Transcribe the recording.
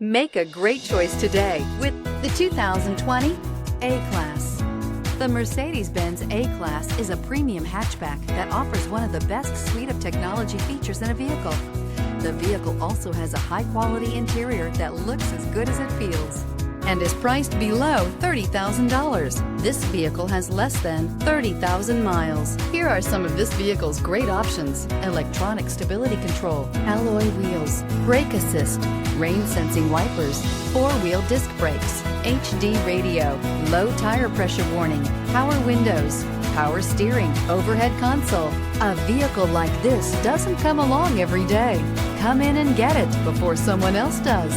Make a great choice today with the 2020 A-Class. The Mercedes-Benz A-Class is a premium hatchback that offers one of the best suite of technology features in a vehicle. The vehicle also has a high-quality interior that looks as good as it feels and is priced below $30,000. This vehicle has less than 30,000 miles. Here are some of this vehicle's great options: electronic stability control, alloy wheels, brake assist, rain sensing wipers, four-wheel disc brakes, HD radio, low tire pressure warning, power windows, power steering, overhead console. A vehicle like this doesn't come along every day. Come in and get it before someone else does.